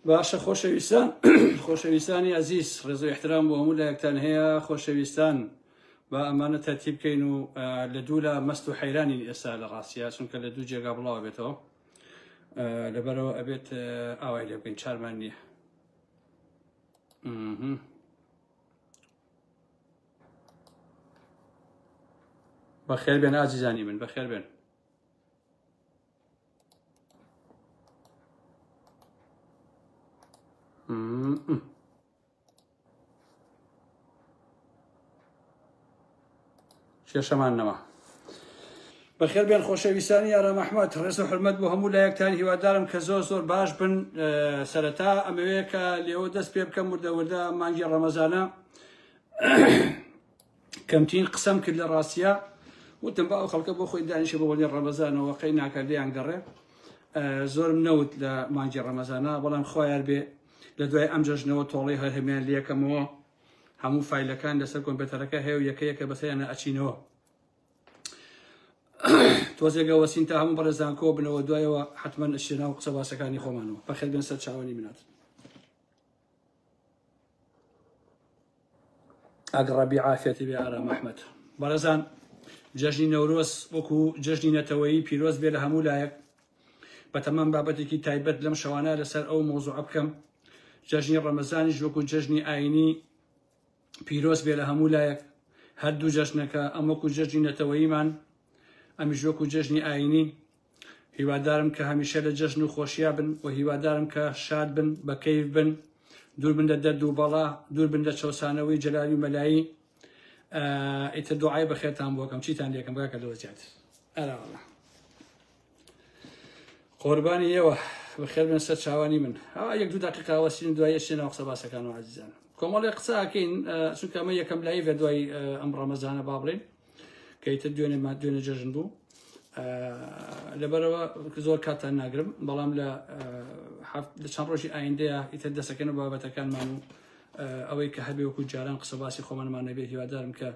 باشە خۆشەویستان خۆشەویستانی عزیز ڕێزەی احترام بۆ هەموو لایەکتان هەیە خۆشەویستان بە ئەمانە تەرتیب بکەین و لە دوو لە مەست و حەیرانی ئێستا لە ڕاستیە چونکە لە دوو جێگا بڵاو بێتەوە لەبەرەوە ئەبێت ئاوای لێ بکەین چارمان نییە. بەخێر بێن ئازیزانی من بەخێر بێن. کێشەمانەوە بەخێر بێن خۆشەویستانی یارە مەحمەد ڕێز و حرمەت بۆ هەموو لایەکتان هیوادارم کە زۆر باش بن. سەرەتا ئەمەوەیە کە لێوە دەست پێ بکەم وردەوردە مانگی ڕەمەزانە کەمترین قسەم کرد لە ڕاستیە وتم بە ئەو خەڵکە بۆ خۆی دانیشە بە وەلی ڕەمەزانەوە قەی ناکردیان گەڕێ زۆرم نەوت لە مانگی ڕەمەزانە بەڵام خۆیان بێ لە دوای ئەم جەژنەوە تۆڵەی هەرهەمیان لەکەمەوە هەموو فایلەکان لەسەر کۆمپیوتەرەکە هەیە و یەکە بەسەریانە ئەچینەوە تۆزێگە وەسین تا هەموو بەڕێزانکۆ بنەوە دوایەوە حتمما ئەشێنا و قسە باسەکانی خۆمانەوە بەخێر بێن سەر چاوەنی منات. ئەگەڕەبی عافێتی بێ ئارام ئەحمەد بەڕێزان جەژنی نەورۆز وەکو جەژنی نەتەوەیی پیرۆز بێ لە هەموو لایەک بەتەمام بابەتێکی تایبەت لەم شەوانە لەسەر ئەو مۆزوع بکەم. جەژنی ڕەمەزانیش وەکو جەژنی ئاینی پیرۆز بێ لە هەموو لایەک هەردوو جەژنەکە ئەم وەکو جەژنی نەتەوەییمان ئەمیش وەکو جەژنی ئاینی هیوادارم کە هەمیشە لە جەژن و خۆشییا بن و هیوادارم کە شاد بن بەکەیف بن دوور بن لە دەرد و بەڵا دوور بن لە چەوسانەوەی جەلالی و مەلایی. ئیتر دوعای بەخێرتان بۆکەم چیتان لێکم بگاکە لەوە زیات ئەراوەڵە قوربانی ئێوە بەخێر بن سەر چاوانی من یەک دوو دقیقا وەسین دوای شتێنەوە قسە باسەکان و عزیزان کۆمەڵی قسە ئەکەین چونکە ئەمە یەکەم لایڤە دوای ئەم ڕەمەزانە با بڵێن کە ئیتر دوێنێ جەژن بوو لەبەرەوە زۆر کاتان ناگرم بەڵام لە چەند ڕۆژی ئایندەیە ئیتر دەسەکەن و بابەتەکانمان و ئەوەی کە هەبێ وەکو جاران قسە باسی خۆمانمان نەبێت هیوادارم کە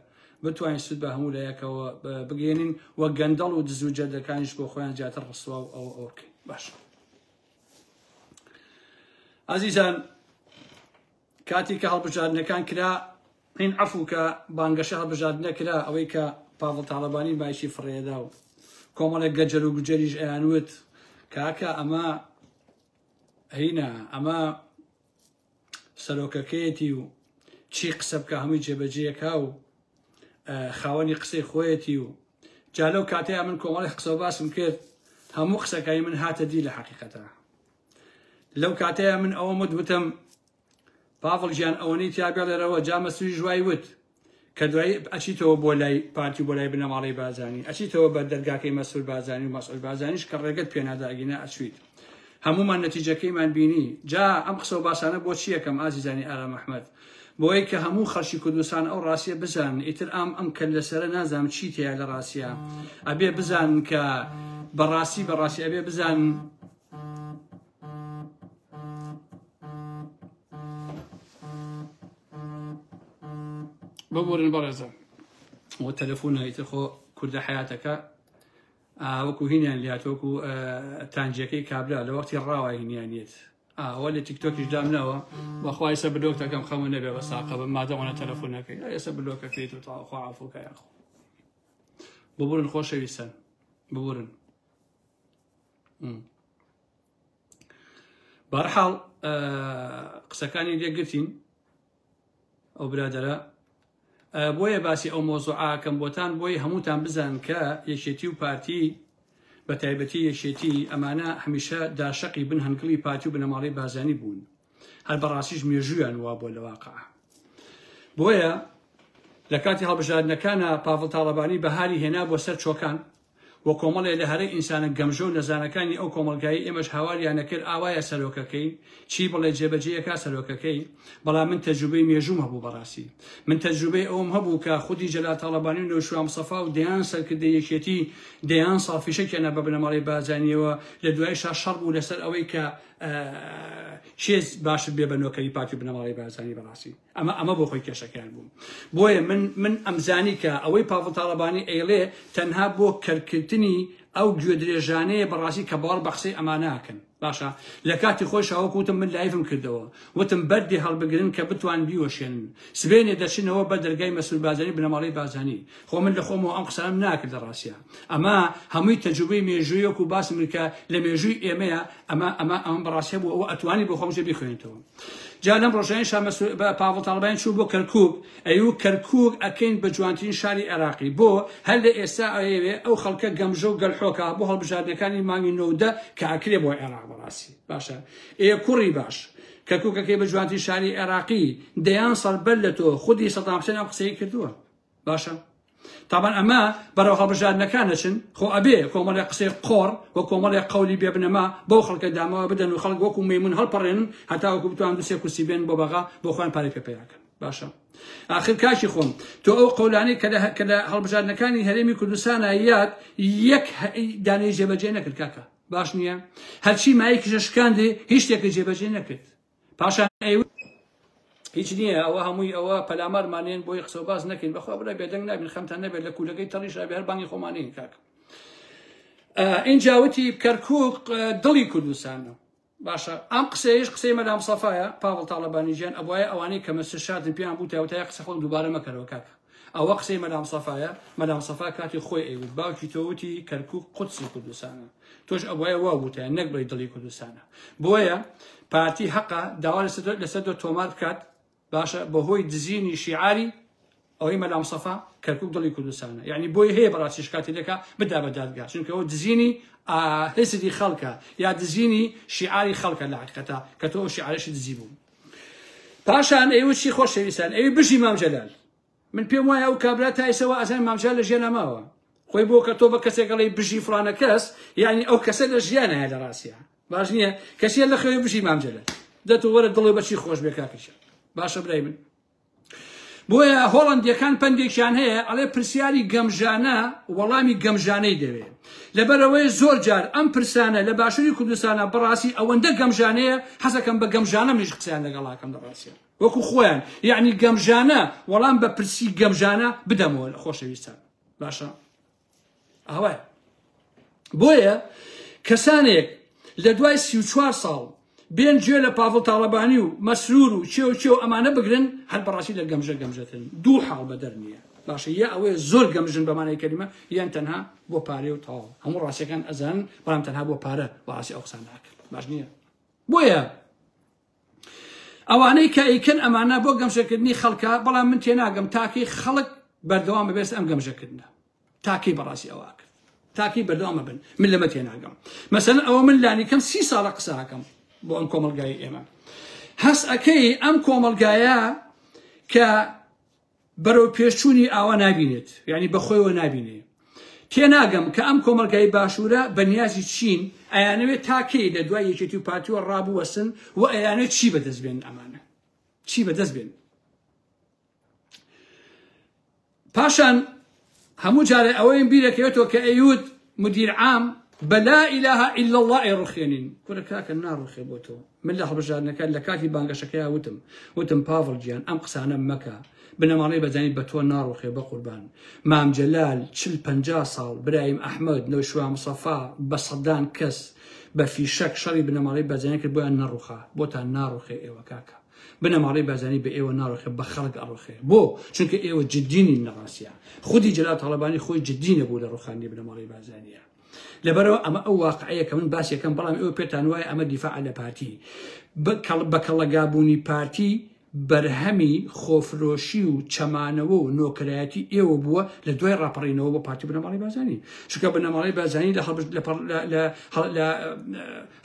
بتوانین سود بە هەموو لایەکەوە بگەێنین وە گەندەڵ و دز و جەردەکانیش بۆ خۆیان زیاتر ڕسوا و ئەو بکەین. باش عزیزان کاتی کە هەڵبژاردنەکان کرا هین عەفو کە بانگەشە هەڵبژاردنە کرا ئەوەی کە پاڤڵ تاڵەبانی باشی فڕێدا و کۆمەڵێک گەجەر و گوجەریش ئەیانوت کاکە ئەمە هینە ئەمە سەرۆکەکەیەتی و چی قسە بکە هەمووی جێبەجێیەکا و خاوەنی قسەی خۆیەتی و جا لەو کاتەیە من کۆمەڵی قسە و باسم کرد هەموو قسەکانی من هاتە دی لە حەقیقەتە. لەو کاتەیە من ئەوەم وتم پاڤڵ گیان ئەوەنەی تیابێ لێرەوە جامە سوی ژوای وت کە دوایی ئەچیتەوە بۆ لای پارتی بۆ لای بنەماڵی بازانی ئەچیتەوە بە دەرگاکەی مەسئول بازانی و مەسئول بازانیش کە ڕێگەت پێناداگینە ئەچویت هەمومان نەتیجەکەیمان بینی. جا ئەم قسە و باسانە بۆ چی یەکەم ئازیزانی ئارام ئەحمەد بۆی کە هەموو خەڵکی کوردستان ئەو ڕاستیە بزانن ئیتر ئەم کە لەسەرە نازانم چی تێیە لە ڕاستیە ئەبێ بزانن کە بەڕاستی ئەبێ بزانن ببورن بەڕێزە بۆ تەلەفۆنە ئیتر خۆ کوردە حیاتەکە وەکو هینیان لاتۆکو تانجیەکەی کابرا لە وەختی ڕاوای هینیانیت ئەوە لە تیکتۆکیش دامنەوە بەخوای سە بلۆکتەکەم خەمە نەبێ بە ساقە بە مادەوانە تەلەفۆنەکەی ئێستا بلۆکەکەیت و تاخوا عەفوکە یاخۆ ببورن خۆشەویستان ببورن. بەرحاڵ قسەکانی لێگرتین ئەو برادەرە بۆیە باسی ئەو مۆزوعاکەم بۆتان بۆی هەمووتان بزان کە یەکێتی و پارتی بە تایبەتی یەکێتی ئەمانە هەمیشە داشەقی بن هەنگڵی پارتی و بنەماڵی بازانی بوون هەر بەڕاستیش مێژویان وا بۆ لە واقع. بۆیە لە کاتی هەڵبژاردنەکانە پاڤڵ تاڵەبانی بەهاری هێنا بۆ سەر چۆکان وە کۆمەڵێ لە هەرەی ئینسانە گەمژە و نەزانەکانی ئەو کۆمەلگایی ئێمەش هاواریانە کرد ئاوایە سەرۆکەکەی چی بڵێ جێبەجێیەکە سەرۆکەکەی بەڵام من تەجروبەی مێژوم هەبوو بەڕاستی من تەجروبەی ئەوم هەبوو کە خودی جەلال تاڵەبانی و نەوشوام سەفا و دەیان سەرکردە یەکێتی دەیان ساڵفیشەکێنە بە بنەماڵی بازانیەوە لە دوایشا شەڕ بوو لەسەر ئەوەی کە چێز باشت بێ بە نۆکەری پارتی و بنەماڵی بازانی بەڕاستی ئەمە بۆ خۆی کێشەکان بوو. بۆیە من ئەمزانی کە ئەوەی پاڤڵ تاڵەبانی ئەیڵێ تەنها بۆ کەرکردنی ئەو گوێ درێژانەیە بەڕاستی کە باوەڕ بە قسەی ئەمانە ئاکەن باشە لە کاتی خۆشەوە کوتم من لایفم کردەوە وتم بەردی هەڵبگرن کە بتوان بیوەشێنن سبێنێ دەچینەوە بە دەرگای مەسئول بازرگانی بنەماڵەی بازرگانی خۆ من لە خۆمەوە ئەم قسەم ناکرد لە ڕاستیە ئەمە هەمووی تەجروبەی مێژوویەک و باسم کە لە مێژووی ئێمەیە ئەمە بەڕاستیە بوو ئەوە ئەتوانی بۆ خۆمژێ بیخوێنێتەوە جا لەم ڕۆژانیشا پاڤڵ تاڵبانی چوو بۆ کەرکووک ئەیوو کەرکووک ئەکەین بە جوانترین شاری عێراقی بۆ هەر لە ئێستا ئەوێ ئەو خەڵکە گەمژە و گەلحۆکە بۆ هەڵبژاردنەکانی مانگی 90 کە ئەکرێ بۆ عێراق بەڕاستی باشە کوڕی باش کەرکووکەکەی بە جوانترین شاری عێراقی دەیان سەڵ بەر لە تۆ خودی سەدام حوسێن ئەم قسەی کردووە باشە طبعا ئەمە بەرەو هەڵبژاردنەکانە چن خۆ ئەبێ کۆمەڵی قسەی قۆڕ و کۆمەڵی قەولی بێبنەما بەو خەڵکە دامەوە بدەن و خەڵک وەکو مەیمون هەڵپەڕێنن هەتا وەکو بتوان دووسێ کوسی بێن بۆ بەغا بۆ خۆیان پارەی پێیاکەن باشە آخر کاشی خۆم تۆ ئەو قەولانەی کە لە هەڵبژاردنەکانی هەرێمی کوردستانە یاد یەک دانەی جێبەجێ نەکرد کاکە باش نییە هەرچی مایەکیشە شکاندێ هیچ شتێکی جێبەجێ نەکرد پاشان هیچ نییە ئەوە هەمووی ئەوە پەلامارمانێن بۆی قسە و باز نەکەین بەخوا بڕە بێدەنگ نابین خەمتان نەبێت لە کوولەکەی تەڕیش ئەبێ هەر بانگی خۆمانەیە کاکە اینجاوتی کەرکووک دڵی کوردستانە باشە ئەم قسەیش قسەی مەدام سەفایە پاڤڵ تاڵەبانی ژیان ئەوایە ئەوانەی کە مەسر شادن پێیان بوو تاوتای قسە خۆم دووبارە مەکەرەوە کاکە ئەوە قسەی مەدام سەفایە مەدام سەفا کاتی خۆی ئەیوت باوکی تۆوتی کەرکووک قودسی کوردستانە تۆش ئەوایە وا بووتە نەک بڵی دڵی کوردستانە بۆیە پارتی حەقا داوا لەسەر دۆ تۆمار بکات باشە بەهۆی دزینی شیعاری ئەوەی مەدام سەفا کەرکووک دڵی کوردستانە یعنی بۆی هەیە بەڕاستی شکاتی دەکا بدا بە دادگا چونکە ئەوە دزینی هێزی خەڵکە یا دزینی شیعاری خەڵکە لە حقیقەتە کە تۆ شیعارشی دزی بوو پاشان ئەوە چی خۆشەویستان ئەوی بژی مام جەلال من پێم وایە ئەو کابرا تایسەوە ئەزان مام جەلال لە ژیان نەماوە خۆی بۆ کە تۆ بە کەسێکەڵی بژی فلانە کەس یعنی ئەو کەسە لە ژیان هەیە لە ڕاستیە باش نییە کەسیە لە خەوی بژی مام جەلال دەتۆ وەرە دڵی بەچی خۆش بێ کاکەشە باشە برای من بۆیە هۆڵندیەکان پندێکیان هەیە ئەڵێ پرسیاری گەمژانە وەڵامی گەمژانەی دەوێت لەبەرەوەی زۆر جار ئەم پرسانە لە باشووری کوردستانە بەڕاستی ئەوەندە گەمژانەیە حەزەکەم بە گەمژانە منیش قسەیان لەگەڵاکەم لەڕاستیە وەکو خۆیان یعنی گەمژانە وەڵام بە پرسی گەمژانە بدەمەوە خۆشەویستان باشە ئەوەیە بۆیە کەسانێک لە دوای 34 ساڵ بێن گوێ لە پاڤڵ تاڵەبانی و مەسرور و چێو ئەمانە بگرن هەر بەڕاستی لە گەمژەتن دوو حاڵ بەدەر نییە باشە یا ئەوەیە زۆر گەمژن بەمانەی کەلیمە یان تەنها بۆ پارێ و تەواو هەموو ڕاستیەکان ئەزانن بەڵام تەنها بۆ پارە بەڕاستی ئەو قسان ناکرد باش نییە بۆیە ئەوانەی کە ئەیکەن ئەمانە بۆ گەمژەکردنی خەڵکە بەڵام من تێناگەم تاکەی خەڵک بەردەوام ببێت ئەم گەمژەکردنە تاکەی بەڕاستی ئەوە کرد تاکەی بەردەوام بن من لەمە تێناگەم مەسەلەن ئەوە من لانیکەم 30 ساڵە قسەکەم بۆ ئەم کۆمەلگای ئێمە هەست ئەەکەی ئەم کۆمەلگایە کە بەرەو پێشچوونی ئاوا نابینێت یعنی بەخۆیەوە نابینێ تێناگەم کە ئەم کۆمەلگای باشوورە بەنیازی چین ئەیانەوێت تاکەی لە دوای یەکێتی و پارتیوە ڕابوەسن و ئەیانێت چی بەدەست بێن ئەمانە چی بەدەست بێن پاشان هەموو جارە ئەوەی بیرەکەوێتەوە کە ئەیوت مدیر عام بلا إله إلا الله يرخينين كل كاك النار رخي بوتو من اللي حبجان كان لكاتي بانقشكيا وتم بافل جيان أم قسانا مكة بنمالي بزاني بتو النار رخي بقربان مام جلال تشل 50 صال برايم أحمد نوشوا مصفى بصدان كس بفي شك شري بنمالي بزاني كبوا النار رخا بوتا النار رخي إيوا كاكا بنمالي بزاني بإيوا النار رخي بخلق الرخي بو شنك إيوا جديني النغاسيا خدي جلال طلباني خوي جديني بولا رخاني بنمالي بزاني لبرو أما أو واقعية كمان باسية كان بلام أو بيتانواي أما دفاع على بارتي بكلا جابوني بارتي برهمي خوفروشي و چمانو و نوكرياتي إيو بوا لدوي رابرينو و بارتي بنمالي بازاني شو كان بنمالي بازاني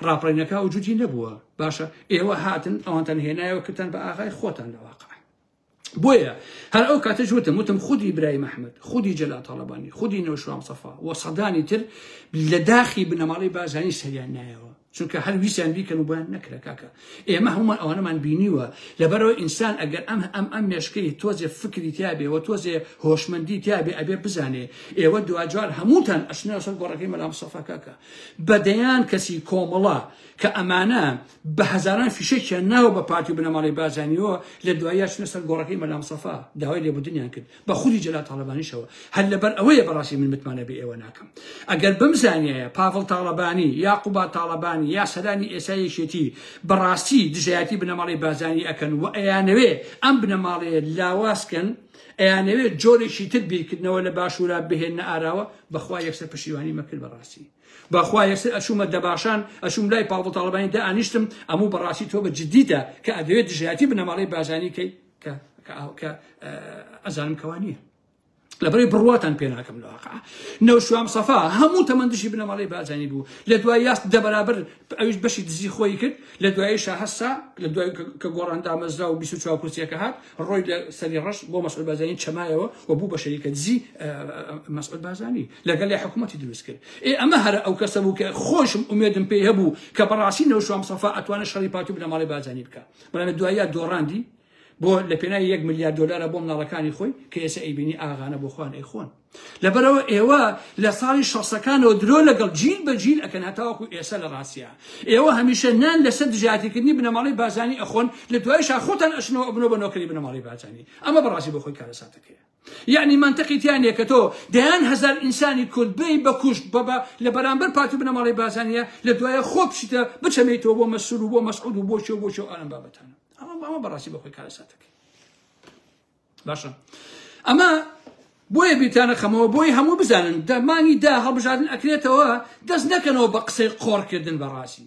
رابرينكا وجودي نبوا باشا إيو هاتن أوانتن هنا وكتن بآخر خوتن لواقع بويا هل أو كاتجوتم وتم خدي إبراهيم أحمد خدي جلال طلباني خدي نوشوام صفا وصداني تر لداخي بنمالي بازاني سريان نايوا چونکە هەر ویسیان بیکەن و بۆیان نەکرا کاکە ئێمە هەمومان ئەوانەمان بینیوە لەبەرەوە ئینسان ئەگەر ئەم مێشکەی تۆزێ فکری تیابێ و تۆزێ هۆشمەندی تیابێ ئەبێ بزانێ ئێوە دوجار هەمووتان ئەچنەوە سەر گۆڕەکەی مەلام سەفا کاکە بەدەیان کەسی کۆمەڵە کە ئەمانە بە هەزاران فیشێکیان ناوە بە پارتی و بنەماڵی بازانیەوە لە دواییە چنە سەر گۆڕەکەی مەلام سەفا داوای لێبوردنیان کرد بە خودی جەلال تاڵەبانیشەوە هەر لەبەر ئەوەیە بەڕاستی من متمانە بێ ئێوە ناکەم ئەگەر بمزانیایە پاڤڵ تاڵەبانی یاقوبا تاڵەبانی بەڕێوەبەرانی یا سەرانی ئێسای یەکێتی بەڕاستی دژایەتی بنەماڵی بازانی ئەکەن و ئەیانەوێ ئەم بنەماڵەیە لاوازکەن ئەیانەوێت جۆرێکی تر بیرکردنەوە لە باشوورا بهێنە ئاراوە بەخوا یەکسەر پشیوانی مەکرد بەڕاستی بەخوا یەکسەر ئەچوومە دەباشان ئەچووم لای پاڵ تاڵبانی دائانیشتم ئەموو بەڕاستی تۆ بە جددیتە کە ئەدەوێت دژایەتی بنەماڵی بازانی کەی کە ئەزانم کەوانیە لەبەرەی بڕواتان پێ ناکەم لە واقع نەوشوام سەفا هەموو تەمەندشی بنەماڵی بازانی بوو لە دوای یاست دەبەرابەر ئەویش بەشی دزی خۆی کرد لە دواییشە هەستا لە دوای کە گۆڕاندا مەزرا و 24 کورسیەکە هات ڕۆی لە سەری ڕەش بۆ مەسئول بازانی چەمایەوە و بوو بە شەریکە دزی مەسئول بازانی لەگەڵ لای حکوومەتی دروست کرد ئەمە هەر ئەو کەسە بوو کە خۆشم ئومێدم پێی هەبوو کە بەڕاستی نەوشوام سەفا ئەتوانێت شەڕی پاتی و بنەماڵی بازانی بکە بەڵام دوایە دۆڕاندی بۆ لە پێناوی 1 ملیار دلار بۆ مناڵەکانی خۆی کە ئێستا ئەیبینی ئاغانە بۆ خوان ئەیخۆن لەبەرەوە ئێوە لە ساڵی 60ەکانەوە درۆ لەگەڵ جیل بە جیل ئەکەن هەتاوەکو ئێستا لە ڕاستیە ئێوە هەمیشە نان لەسەر دژایەتیکردنی بنەماڵی بازانی ئەخۆن لە دوایشا خۆتان ئەشنەوە بنەوە بە نۆکەری بنەماڵی بازانی ئەمە بەڕاستی بۆ خۆی کارەساتەکەیە یعنی منطقی تیانەیە کە تۆ دەیان هەزار ئینسانی کورد بێی بەکوشت لە بەرامبەر پاتی بنەماڵی بازانیە لە دوایە خۆ بچیتە بچەمێتەوە بۆ مەسئول و بۆ مەسعود و بۆ چێ و بۆ چێ و ئەم بابەتانە ئەمە بەڕاستی بە خۆی کارەساتەکەی باشە ئەمە بۆیە بیرتانە خەمەوە بۆی هەموو بزانن دەمانی دا هەڵبژاردن ئەکرێتەوە دەست نەکەنەوە بە قسەی قۆڕکردن بەڕاستی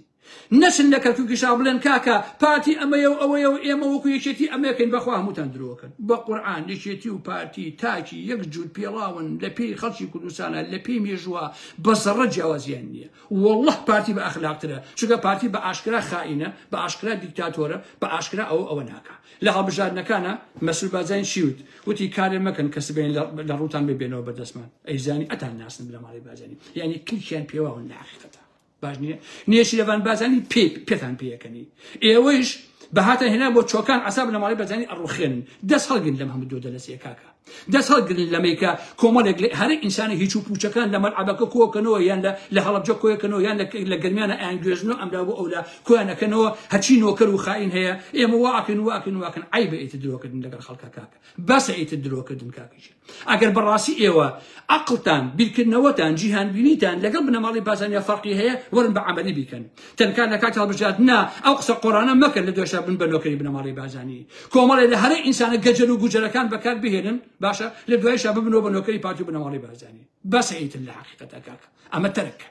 نەچن لە کەرکووکیشا بڵێن کاکە پارتی ئەمەیە و ئەوەیە و ئێمە وەکو یەکێتی ئەمەکەین بەخوا هەمووتان درۆکەن بە قورئان یەکێتی و پارتی تاکی یەک جوود پێڵاون لە پێی خەڵکی کوردستانە لە پێی مێژووە بە زەڕە جیاوازیان نییە والله پارتی بە ئەخلاقترە چونکە پارتی بە ئاشکرا خائینە بە ئاشکرا دیکتاتۆرە بە ئاشکرا ئەوە ناکە لە هەڵبژاردنەکانە مەسئول بازانی چیوت وتی کارێ مەکەن کەس بێن لە ڕووتان ببێنەوە بەدەستمان ئەیزانی ئەتان ناسن بنەماڵی بازانی یعنی کلکیان پێوەون لە حقیقەتە باش نییە نێشی لەوان بازانی پێتان پێیەکەنی ئێوەش بەهاتە هێنا بۆ چۆکان عەسا بنەماڵی بازانی ئەڕوخێنن دەست هەڵگرن لەم هەموو دۆ دەلەسیە کاکە دەست هەڵگرن لەمەیکە کۆمەڵێک هەر ئینسانی هیچ و پوچەکان لە مەلعەبەکە کۆکەنەوە یان لە هەڵەبجە کۆیەکەنەوە یان لە گەرمیانە ئەیانگوێژنەوە ئەمرا بۆ ئەولا کۆیانەکەنەوە هەچی نۆکەر و خائین هەیە ئێمە واکەن عیبە ئیتر درۆکردن لەگەڵ خەڵکە کاکە بەسە ئیتر درۆکردن کاکەشی ئەگەر بەڕاستی ئێوە عەقڵتان بیرکردنەوەتان جیهانبینیتان لەگەڵ بنەماڵی بازانیا فەرقی هەیە وەرن بە عەمەلی بیکەن تەنکان لە کاتی هەڵبژاردنە ئەو قسە قۆڕانە مەکەن لە دوێشا بن بە نۆکەری بنەماڵی بازانی کۆمەڵێ لە هەرە ئینسانە گەجەل و گوجەرەکان بەکار بهێنن باشە لە دوایشا ببنەوە بە نۆکەری پارتی و بنەماڵی بازانی بەسە ئیتر لە حەقیقەتە کاکە ئەمە تەرەکە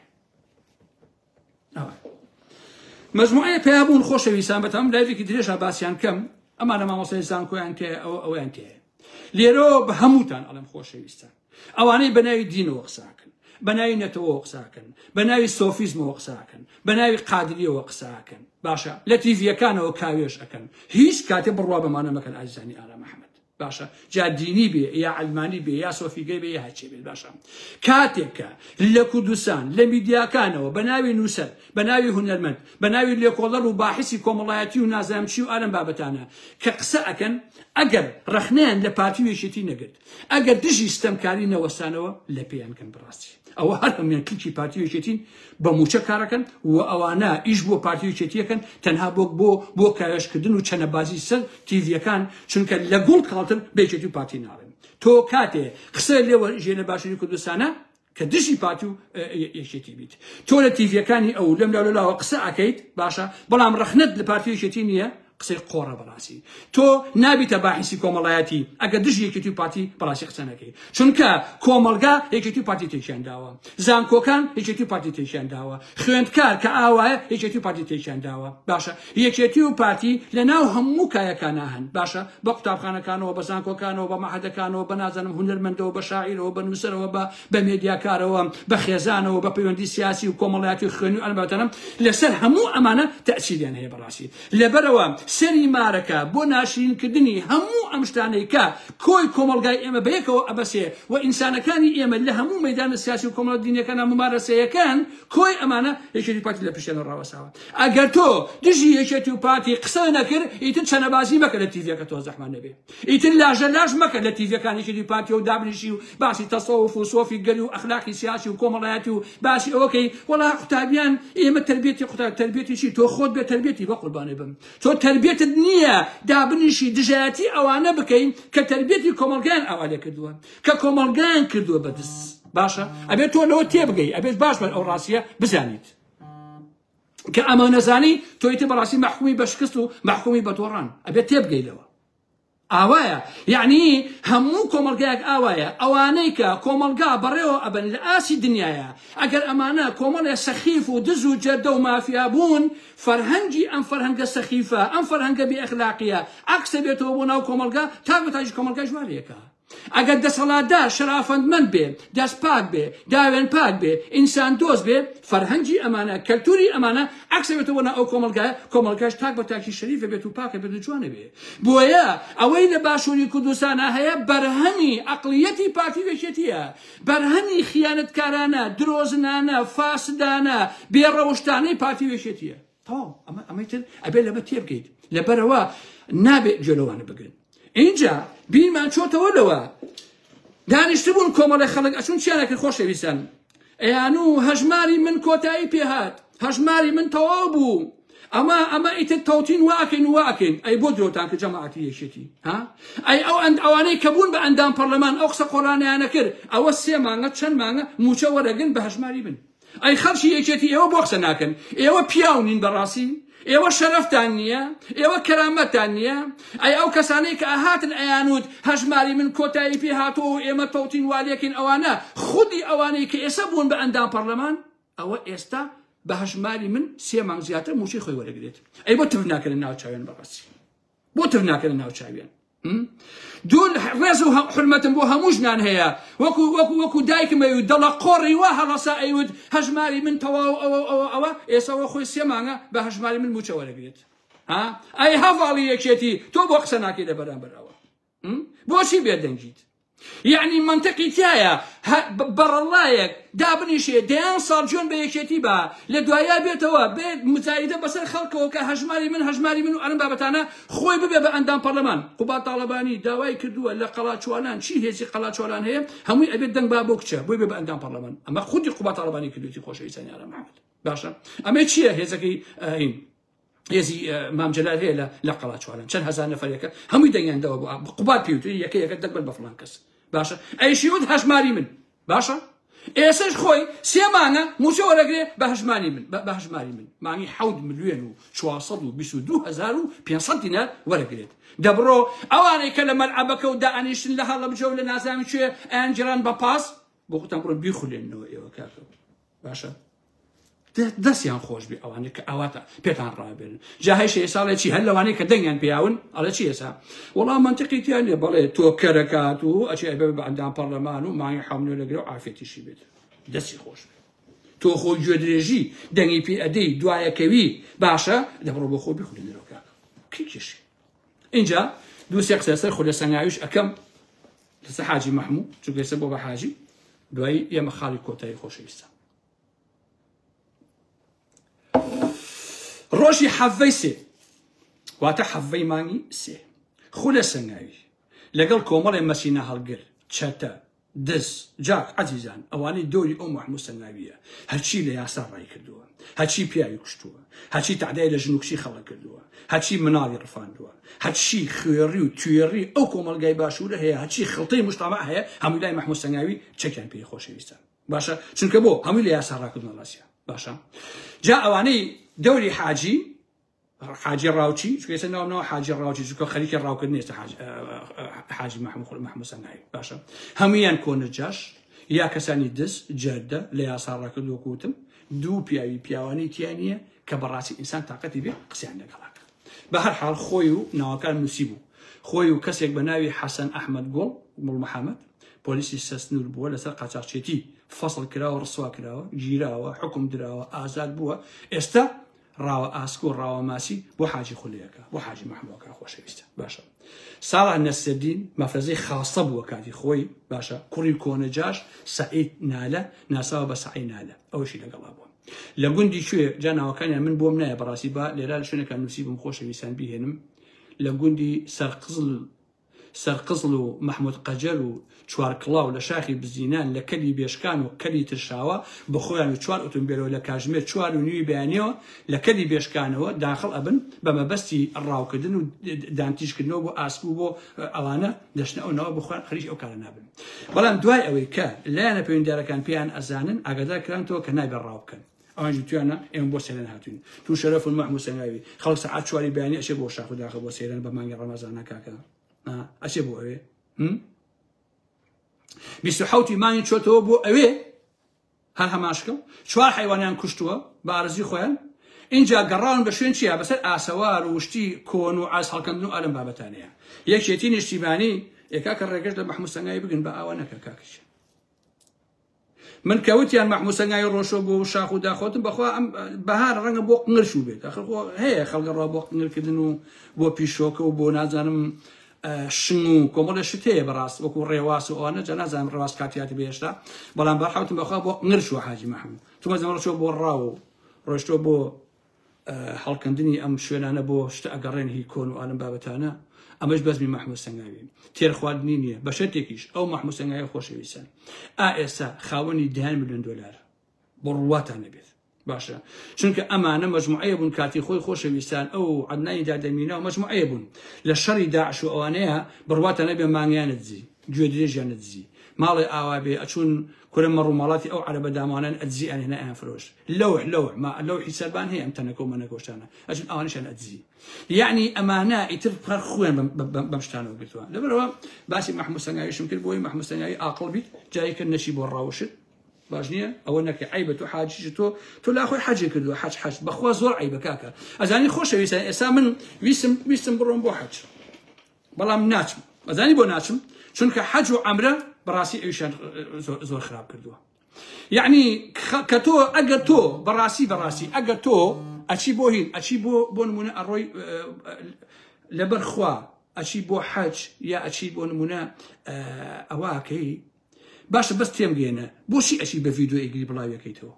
مەجموعەیە پێیابوون خۆشەویستان بەتەمام لایڤێکی درێژە باسییان کەم ئەمانە مامۆستای زانکۆیان تێ ئەویان تێ لێرەوە بە هەمووتان ئەڵێم خۆشەویستان ئەوانەی بە ناوی دینەوە قساکەن بە ناوی نەتەوە قساکەن بە ناوی سۆفیزمەوە قساکەن بە ناوی قادریەوە قساکەن باشە لە تیڤیەکانەوە کاوێش ئەکەن هیچ کاتێ بڕوا بەمانە مەکەن ئازیزانی ئالا محەممەد باشە جا دینی بێ یا علمانی بێ یا سۆفیگەی بێ یا هەرچی بێت باشە کاتێککە لە کوردستان لە میدیاکانەوە بە ناوی نووسەر بە ناوی هونەرمەند بە ناوی لێکۆڵەر و باحسی کۆمەڵایەتی و نازانمچی و ئالەم بابەتانە کە قسە ئەکەن ئەگەر ڕەخنیان لە پارتی و یەکێتی نەگرت ئەگەر دژی ستەمکاری نەوەستانەوە لە پێیان کەن بڕاستی ئەوە هەر هەمیان کلکی پارتی و یەکێتین بە موچە کارەکەن و ئەوانە ئیش بۆ پارتی و یەکێتیەکەن تەنها بۆ کاوێشکردن و چەنەبازی سەر تیڤیەکان چونکە لە گوڵ کاڵتن بێچێتی و پارتی ناڵێن تۆ کاتێ قسە لێوە ژێنە باشووری کوردستانە کە دژی پارتی و یەکێتی بیت تۆ لە تیڤیەکانی ئەو لەم لاوە قسە ئەکەیت باشە بەڵام ڕەخنەت لە پارتی و یەکێتی نییە قسەی قۆڕە بەڕاستی تۆ نابیتە باحیسی کۆمەڵایەتی ئەگەر دژ یەکێتی و پارتی بەڕاستی قسە نەکەی چونکە کۆمەلگا یەکێتی و پارتی تێکیان داوە زانکۆکان یەکێتی و پارتی تێکیان داوە خوێندکار کە ئاوایە یەکێتی و پارتی تێکیان داوە باشە یەکێتی و پارتی لە ناو هەموو کایەکانە هەن باشە بە قوتابخانەکانەوە بە زانکۆکانەوە بە مەعهەدەکانەوە بە نازانم هونەرمەندەوە بە شاعیرەوە بە نووسەرەوە بە مێدیاکارەوە بە خێزانەوە بە پەیوەندی سیاسی و کۆمەڵایەتی و خوێنی و ئەلبەتەنە لەسەر هەموو ئەمانە تەئسیریان هەیە بەڕاستی لەبەرەوە سەری مارەکە بۆ ناشرینکردنی هەموو ئەم شتانەی کە کۆی کۆمەلگای ئێمە بەیەکەوە ئەبەسێ و ئینسانەکانی ئێمە لە هەموو مەیدانە سیاسی و کۆمەڵە دینیەکان ممارەسەیەکان کۆی ئەمانە یەکێتی پارتی لە پشتیان ڕاوەساوە ئەگەر تۆ دژی یەکێتی و پارتی قسە نەکرد ئیتر چەنەبازی مەکە لە تیڤیەکە تۆ زەحمان نەبێ ئیتر لاژە لاژ مەکە لە تیڤیەکان یەکێتی پارتی و دابنیشی و باسی تەسەوف و سۆفی گەری و ئەخلاقی سیاسی و کۆمەڵایەتی و باسی ئەوەکەی وەڵا قوتابیان ئێمە تەربیەتی قوتاب تەربیەتیشی تۆ خۆت بێ تەربیەتی بە قوربانێ بم تۆ تەربیەتت نییە دابنیشی دژایەتی ئەوانە بکەین کە تەربیەتی کۆمەلگایان ئاوالێ کردووە کە کۆمەلگایان کردووە بەدەست باشە ئەبێت تۆ لەوە تێبگەی ئەبێت باش بە ئەو ڕاستیە بزانیت کە ئەمە نەزانی تۆیتە بەڕاستی مەحکومی بە شکست و مەحکومی بە دۆڕان ئەبێت تێبگەیتەوە. ئاوایە یعنی هەموو کۆمەڵگایەک ئاوایە ئەوانەی کە کۆمەلگا بەڕێوە ئەبن لە ئاسی دنیاە ئەگەر ئەمانە کۆمەڵێ سەخیف و دز و جەدە و مافیا بوون فەرهەنگی ئەم فەرهەنگە سەخیفە ئەم فەرهەنگە بێئەخلاقیە عەکسە بێتەوە بۆ ناو کۆمەلگا تا بەتاژی کۆمەلگا ژوارەیەکە. ئەگەر دەسەڵاتدار شرافەندمەند بێ دەست پاک بێ داوێن پاک بێ ئینسان دۆست بێ فەرهەنگی ئەمانە کەلتوری ئەمانە عەکسە بێتەوە ناو ئەو کۆمەلگایە کۆمەلگاش تاک بە تاکی شەریفە بێت و پاکە بێت و جوانە بێ. بۆیە ئەوەی لە باشووری کوردستانە هەیە بەرهەمی ئەقلیەتی پارتی وێشێتیە بەرهەمی خیانەتکارانە درۆزنانە فاسدانە بێڕەوشتانەی پارتی وێشێتیە. تەواو ئەمەی تر ئەبێ لەمە تێبگەیت لەبەرەوە نابێت جێلەوانە بگرن. اینجا بیرمان چۆتەوە لەوە دانیشتبوون کۆمەڵی خەڵک ئەچون چیانە کرد خۆشەویستان ئەیان و هەژماری من کۆتایی پێهات هەژماری من تەواو بوو ئەمە ئیتر تەوتین واکەین ئەی بۆ درۆتان کە جەماعەتی یەکێتی ئەی ئەو ئەوانەی کە بوون بە ئەندام پەرلەمان ئەو قسە قۆڕانیانە کرد ئەوە 3 مانگە چەند مانگە موچە وەرەگرن بە هەژماری بن ئەی خەڵکی یەکێتی ئێوە بۆ قسە ناکەن ئێوە پیاونین بەڕاستی ئێوە شەرەفتان نییە ئێوە کەرامەتان نییە ئەی ئەو کەسانەی کە ئاهاتن ئەیانوت هەژماری من کۆتایی پێ هاتۆ و ئێمە تەوتین والێکین ئەوانە خودی ئەوانەی کە ئێستا بوون بە ئەندام پەرلەمان ئەوە ئێستا بە هەژماری من 3 مانگ زیاتر موچەی خۆی وەرەگرێت ئەی بۆ تف ناکەن ناوچاویان بەڕاستی بۆ تف ناکەن ناوچاویان دوول ڕێز و حرمەتم بۆ هەموو ژنان هەیە وەکو دایکم ئەیوت دەڵە قۆڕی وا هەڵەسا ئەیوت هەژماری من تەواو ئەوە ئێساەوە خۆی 3 مانگە بە هەژماری من موچە وەرەگرێت ئەی هەڤاڵی یەکێتی تۆ بۆ قسە ناکەی لە بەرامبەرەوە بۆچی بێدەنگیت یعنی منطقی تایە بەڕەڵایەک دابنیشێ دەیان ساڵ جوێن بە یەکێتی بە لە دوایە بێتەوە بێت مجاهیدە بەسەر خەڵکەوە کە هەژماری من و ئەرم بابەتانە خۆی ببێ بە ئەندام پەرلەمان قوبات تاڵەبانی داوای کردووە لە قەڵاچوالان چی هێزی قەڵاچوالان هەیە هەمووی ئەبێت دەنگ با بۆ کچە بۆی بێ بە ئەندام پەرلەمان ئەمە خودی قوبات تاڵەبانی کردوێتی خۆشەویستانی ئارام محەممەد باشە ئەمە چییە هێزەکەی ئین هێزی مامجلال هەیە لە قەڵاچوالان چەند هەزار نەفەرێکە هەمووی دەنگیاندەوە بۆ قوبات پێوتری یەکە دەنگ بە فڵان کەس باشە ئەیشیوت هەژماری من باشە ئێسش خۆی 3 مانگە موچە وەرەگرێ بە هەژماری من مانگی 7 ملیۆن و 422,500 دینار وەرەگرێت دەبڕۆ ئەوانەی کە لە مەلعەبەکە و دائەنیشتن لە هەڵەبجە و لە نازامی کوێ ئەیان جێران بە پاس بۆ خۆتان بڕۆن بیخولێنەوە ئێوە کاکەوە باشە دەستیان خۆش بێ ئەوانەی کە ئەواتە پێتان ڕابێنن جاهی شێساڵێ چی هەر لەوانەی کە دەنگیان پێیاون ئەڵە چی ئێسا وەڵام منطقی تیان لێ بەڵێ تۆ کەرەکات و ئەچی ئەبێ بە ئەندام پەرلەمان و مانگی 7 ملیۆن لەگرێ و ئافێتیشی بێت دەستی خۆش بێت تۆ خۆی گوێ درێژی دەنگی پێ ئەدەی دوایەکەوی باشە دەبڕۆ بۆ خۆ بیخولێنەوە کاکە کێکیشی اینجا دوو سێ قسە سەر خولە سەنگاویش ئەەکەم لەسەر حاجی مەحموود چونکە ئێستا بۆ بە حاجی دوایی ئێمە خاڵی کۆتایی خۆشەویستە ڕۆژی حەڤەی 3 واتە حەڤەی مانگی 3 خولە سەنگاوی لەگەڵ کۆمەڵێ مەسینە هەڵگر چەتە دەس جاک عەزیزان ئەوانەی دۆری ئەو مەحموود سەنگاویە هەرچی لە یاسا ڕای کردووە هەرچی پیاوی کوشتووە هەرچی تعدای لە ژنوکشی خەڵک کردووە هەرچی مناڵی ڕفاندووە هەرچی خوێڕی و توێڕی ئەو کۆمەلگای باشوورە هەیە هەرچی خڵتەی مجتەمع هەیە هەمووی لای مەحموود سەنگاوی چەکیان پێی خۆشەویستان باشە چونکە بۆ هەمووی لە یاسا ڕاکردنە ڕاستیە باشە جا ئەوانەی دەوری حاجی ڕاوچی چونکە ئێستا ناومنەوە حاجی ڕاوچی چونکە خەریکی ڕاوکردن ئێستا حاجی مەحموود سەنگاوی باشە هەموویان کۆنەجاش یا کەسانی دەست جەردە لە یاسا ڕاکردووە کوتم دوو پیاوانەی تیان نییە کە بەڕاستی ئینسان تااقەتی بێ قسەیان لەگەڵاکە بە هەر حاڵ خۆی و ناوەکان نووسی بوو خۆی و کەسێک بە ناوی حەسەن ئەحمەد گوڵ گوڵ محەممەد پۆلیسی سەسنوور بووە لەسەر قاچاقچێتی فەسڵ کراوە ڕسوا کراوە گیراوە حکم دراوە ئازاد بووە ئێستا ڕاوە ئاسک و ڕاوە ماسی بۆ حاجی خولەیەەکە بۆ حاجی مەحموودەکە خۆشەویستە باشە ساڵح نەسرەدین مەفرەزەی خاستە بووە کاتی خۆی باشە کوڕی کۆنەجاش سەعید نالە ناساوە بە سەعی نالە ئەوەشی لەگەڵا بووە لە گوندی کوێ جا ناوەکانیان من بۆم نایە بەڕاستی با لێرا لە شوێنەکان نووسی بم خۆشەویستان بیهێنم لە گوندی سەرقزڵ و مەحموود قەجەر و چوارکڵاو لە شاخی بزینان لە کەلی بێشکان و کەلی ترشاوە بە خۆیان و 4 ئۆتۆمبیلەوە لە کاژمێر 4.5 بەیانیەوە لە کەلی بێشکانەوە داخڵ ئەبن بە مەبەستی ڕاوکردن و دانتیشکردنەوە بۆ ئاسپوو بۆ ئەوانە دەشنە ئەوەوە بخۆیان خەریک ئەو کارە نابن بەڵام دوای ئەوەی کە لایەنە پەیوەندیدارەکان پێیان ئەزانن ئاگادار کرانەوە کە نایبێت ڕاو بکەن ئەوانجی توانە ئێمە بۆ سێران هاتوین تو شەرەف محمود سەنگاوی خەڵک سەعات 4 بەیانی ئەچێ بۆ شاخ و داخە بۆ سێران بە مانگی ڕەمەزانە کاکە ئەچێ بۆ ئەوێ 27 مانگی چۆتەوە بۆ ئەوێ هەر هەماشکە 4 حیوانیان کوشتووە بە ئارزی خۆیان اینجا گەڕاون بە شوێن چیە بەسەر ئاسەوار و شتی کۆن و ئاس هەڵکەندن و ئەلم بابەتانەیە یەکێتی نیشتیبانی ئێکاکە ڕێگەش لە محمود سەنگاوی بگن بە ئاوا نەکە کاکەش من کەوتیان محمود سەنگاوی ڕۆشۆ بۆ شاخ و داخۆتم بەخوا ئەم بەهار ڕەنگە بۆ قنگرش و بێت هەیە خەڵگەڕوا بۆ قنگرکردن و بۆ پیشۆکە و بۆ نازانم شنگ و کۆمەڵە شت هەیە بەڕاست وەکو ڕێواس و ئەوانە جا نازانم ڕێواس کاتیاتی بێشتا بەڵام بەرحەوتم بەخوا بۆ قنگرش و حاجی محمود تو مەزەمە ڕۆشۆ بۆ ڕاو و ڕۆشتۆ بۆ هەڵکەندنی ئەم شوێنانە بۆ شتە ئەگەڕێن هی کۆن و ئالم بابەتانە ئەمەش بەزمی محمود سەنگاوی تێرخواردنی نییە بە شەرتێکیش ئەو محمود سەنگاوی خۆشەویستان ئێستا خاوەنی 10 ملیۆن دۆلار بۆ ڕواتانە بێت باشە چونکە ئەمانە مەجموعەیە بوون کاتی خۆی خۆشەویستان ئەو عەدنانی دادەمینە و مەجموعەیە بوون لە شەڕی داعش و ئەوانەیە بڕواتانە بێ مانگیانت دزی گوێ درێژیانت دزی ماڵی ئاوا بێ ئەچوون کورە مەڕووماڵاتی ئەو عەرەبە دامانان ئەدزی ئەنێنە ئەیان فرۆش لەو حیسابان هەیە ئەم تەنەکە و مەنەکۆشتانە ئەچون ئەوانیشان ئەدزی یعنی ئەمانە ئیتر پڕ خوێن بەم شتانەوە گرتووە لەبەرەوە باسی محمود سەنگاویشم کرد بۆی محمود سەنگاوی عاقڵ بیت جایکە نەشی بۆ ڕاوشت باش نییە ئەوە نەکە عیبە تۆ حاجیش تۆ لا خۆی حەجی کردووە حەج بەخوا زۆر عیبە کاکە ئەزانی خۆشەویستان ئێستا من ویستم بڕۆم بۆ حەج بەڵام ناچم ئەزانی بۆ ناچم چونکە حەج و عەمرە بەڕاستی ئەویشان زۆر خراپ کردووە یعنی کە تۆ ئەگەر تۆ بەڕاستی ئەگەر تۆ ئەچی بۆ هین ئەچی بۆ نمونە ئەڕۆی لەبەر خوا ئەچی بۆ حەج یا ئەچی بۆ نمونە ئەواکەی باشە بەس تێم گێنە بۆچی ئەچی بە ڤیدیۆ ئەگری بڵاوی ئەەکەیتەوە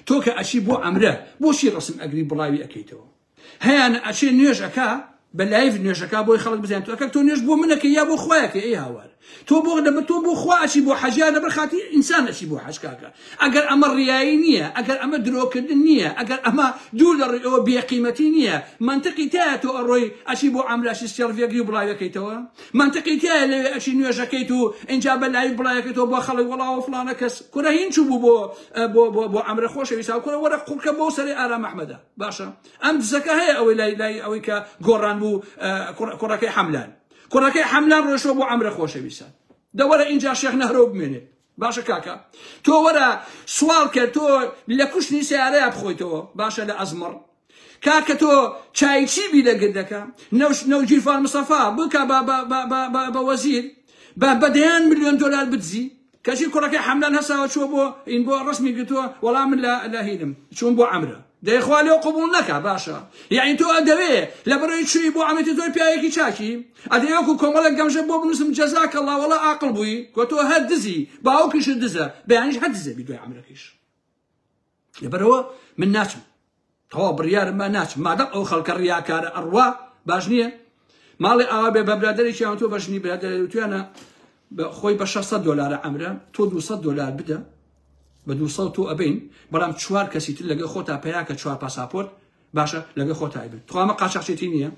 تۆ کە ئەچی بۆ ئەمرە بۆچی ڕسم ئەگری بڵاوی ئەەکەیتەوە هەیەن ئەچێ نوێژ ئەکا بە لایڤ نوێژەکە بۆی خەڵک بزانێت تۆ ئەکە تۆ نوێژ بۆ منەکە یا بۆ خۆیەکە ئەی هاوار تۆ بۆ خوا ئەچی بۆ حەجیا لەبەر خاتی ئینسان ئەچی بۆ حەج کاکە ئەگەر ئەمە ڕیایی نییە ئەگەر ئەمە درۆکردن نییە ئەگەر ئەمە دوو لە ڕێەوە بێقیمەتی نییە منطقی تایە تۆ ئەڕۆی ئەچی بۆ ئەمراشی سێڵڤێگری و بڵاوەکەیتەوە منطقی تایە لەوێ ئەچی نوێژەکەیت و ئینجا بە لایڤ بڵاوەکەیتەوە بۆ خەڵک وەڵاوە فڵانە کەس کورە هین چوو بوو بۆ ئەمرە خۆشەویستا کورە وەرە قوڵکە بۆ سەری ئارام ئەحمەدە باشە ئەم دزەکە هەیە ئەوەی لای ئەوەی کە گۆڕان بوو کوڕەکەی حەملان ڕۆیشتەوە بۆ ئەمرە خۆشەویستان دەوەرە اینجا شێخ نەهرۆ بمێنێ باشە کاکە تۆ وەرە سوال کرد تۆ لە کوشتنی سیارەیە بخۆیتەوە باشە لە ئەزمڕ کاکە تۆ چایچی بی لە گردەکە نەو جیرفان مستەفا بکە بە وەزیر بە 10 ملیۆن دۆلار بدزی کەچی کوڕەکەی حەملان هەساوە چوە بۆ ڕسمی گرتووە وەڵام من لە هیلم چوون بۆ ئەمرە دەیخوا لێو قبول نەکە باشە یعنی تۆ ئەدەوێ لە بەرەوەی چووی بۆ ئەمەتی تۆی پیاوێکی چاکی ئەدەیەکو کۆمەڵێک گەمژە بۆ بنووسم جەزاکە الله وەڵا عاقڵ بووی کە تۆ هەر دزی باوکیش دزە بەیانیش هەر دزە بی دوای ئەمرەکەیش لەبەرەوە من ناچم تەواو بڕیارم ناچم مادەم ئەو خەڵکە ڕیاکارە ئەڕوا باش نییە ماڵی ئاوا بێ بە برادەرێکیان تۆ بەشنی برادەرێ توانە خۆی بە 600 دلار ئەمرە تۆ 200 دلار بدە بە 200 تۆ ئەبین بەڵام 4 کەسی تر لەگە خۆتا پیاکە 4 پاساپۆرت باشە لەگە خۆتا ئەبین تۆ ئەمە قاچاقچێتی نییە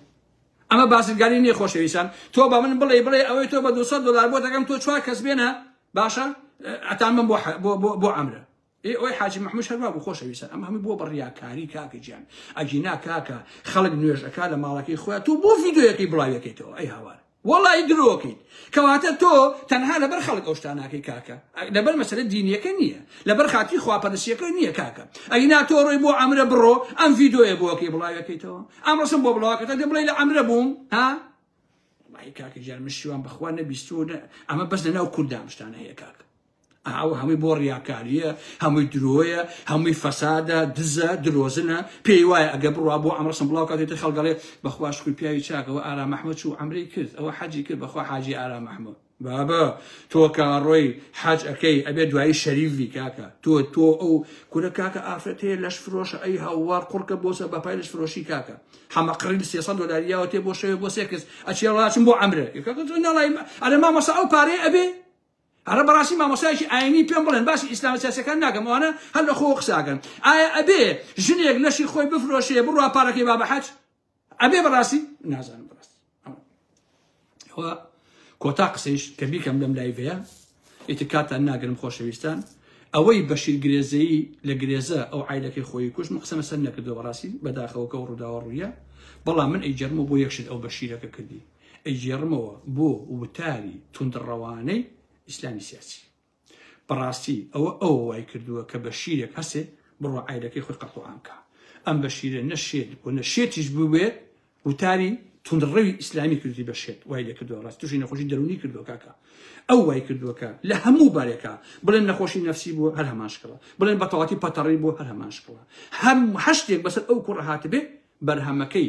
ئەمە باسرگاری نییە خۆشەویستان تۆ بە من بڵێ ئەوەی تۆ بە 200 دلار بۆ دەگەم تۆ 4 کەس بێنە باشە ئەتان من بۆ ئەمرە ئەوەی حاجی محمود هەروە بوو خۆشەویستان ئەمە هەمووی بۆ بڕیاکاری کاکە گیان ئەگینا کاکە خەڵک نوێژەکە لە ماڵەکەی خۆیان تۆ بۆ ڤیدیۆیەکەی بڵاویەکەیتەوە ئەی هاوار وەڵی درۆکەیت کەواتە تۆ تەنها لەبەر خەڵک ئەو شتاناکەی کاکە لەبەر مەسەلە دینیەکە نییە لەبەر خاتی خواپەرستیەکە نییە کاکە ئەگینا تۆ ڕۆی بۆ ئەمرە بڕۆ ئەم ڤیدیۆیە بۆکەی بڵاویەکەیتەوە ئەم ڕسم بۆ بڵاوەکەتە دە بڵێ لە ئەمرە بووم ها وای کاکە گیان من شیوان بەخوا نەبیستوە ئەمە بەس لەناو کوردام شتانە هەیە کاکە ئەو هەمووی بۆ ڕیاکاریە هەمووی درۆیە هەمووی فەسادە دزە درۆزنە پێی وایە ئەگە بڕوا بۆ ئەمڕسم بڵاو کاتێتە خەڵگەڵێ بەخوا شکوی پیاوی چاکەوە ئارام ئەحمەد چوو ئەمرەی کرد ئەوە حەجی کرد بەخوا حاجی ئارام ئەحمەد بابە تۆ کە ڕۆی حەج ئەەکەی ئەبێ دوایی شەریفی کاکە تۆ ئەو کورە کاکە ئافرەت هەیە لەش فرۆشە ئەی هاوار قوڕکە بۆسە بەپای لەش فرۆشی کاکە هەمەقڕی 300 دلاریاوە تێ بۆ شەوێ بۆ سێ کەس ئەچێ وڵاتم بۆ ئەمرە ئەرە مامەسا ئەو پارەیە ئەبێ هەرە بەڕاستی مامۆسایەکی ئاینی پێم بڵێن باسی ئیسلام سیاسەکان ناکەم ئەوانە هەر لە خۆ قساکەن ئایا ئەبێ ژنێک لەشی خۆی بفرۆشێ بڕوا پارەکەی با بە حەج ئەبێ بەڕاستی نازانم بەڕاستی ئەوە کۆتا قسەیش کە بیکەم لەم لایڤەیە ئیتر کاتان ناگرم خۆشەویستان ئەوەی بەشیر گرێزەیی لە گرێزە ئەو عیلەکەی خۆی کوشت قسەمە سەر نەکردەوە بەڕاستی بەداخەوەکە و ڕووداوە ڕوویە بەڵام من ئەیجێڕمەوە بۆ یەکشت ئەو بەشیرەکە کردی ئەیجێڕمەوە بۆ وتاری توندڕەوانەی ئیسلامی سیاسی بەڕاستی ئەوە وای کردووە کە بەشیرێک هەسێ بڕۆ عیلەکەی خۆی قەتوعانکە ئەم بەشیرە نەشێت بۆ نەشێتیش بوێت وتاری توندڕەوی ئیسلامی کردی بەشێت وای لێ کردووە ڕاست تووشی نەخۆشی دەرونی کردووە کاکە ئەو وای کردووەکە لە هەموو بارێکە بڵێن نەخۆشی نەفسی بووە هەر هەماشکەوە بڵێن بەتەواتی پەتەڕی بووە هەر هەماشکەوە هەم هەشتێک بەسەر ئەو کوڕە هاتبێ بەرهەمەکەی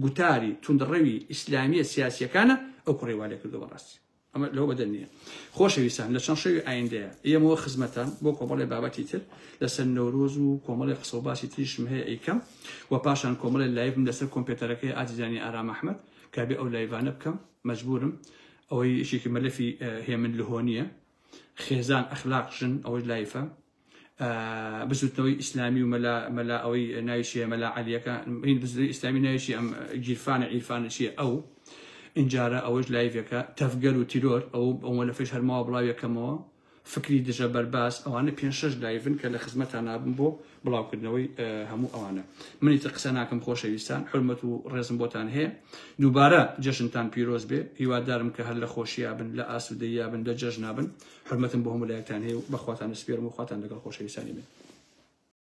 گوتاری توندڕەوی ئیسلامیە سیاسیەکانە ئەو کوڕی وا لێ کردووە ڕاستی ئەمە لەوە بەدەن نییە خۆشەویستان لە چەند شەوی ئایندەیە ئێمەوە خزمەتان بۆ کۆمەڵی بابەتی تر لەسەر نەورۆز و کۆمەڵی قسە و باسی تریشم هەیە ئەیکەم و پاشان کۆمەڵی لایڤم لەسەر کۆمپیوتەرەکەی ئازیزانی ئارام ئەحمەد کابێ ئەو لایڤانە بکەم مەجبورم ئەوەی شێکی مەلەفی هێمن لهۆنیە خێزان ئەخلاق ژن ئەوەی لایفە بزوتنەوەی ئیسلامی و مەلا ئەوەی ناویشیە مەلا عەلیەکە هین بزوتنەوەی ئیسلامی ناویشی ئەم گیرفانە عیرفانەشیە ئەو اینجارە ئەوەش لایڤەکە تەفگەر و تیرۆر ئەو مەلەفەش هەرماوە بڵاویەکەمەوە فکری دژە بەرباس ئەوانە 5-6 لایڤن کە لە خزمەتان نابم بۆ بڵاوکردنەوەی هەموو ئەوانە منی تر قسە ناکەم خۆشەویستان حرمەت و ڕێزم بۆتان هەیە دووبارە جەژنتان پیرۆز بێ هیوادارم کە هەر لە خۆشییا بن لە ئاسودەییا بن لە جەژنا بن حرمەتم بۆ هەموو لایەکتان هەیە و بەخواتان سپێرم و خواتان لەگەڵ خۆشەویستانی بن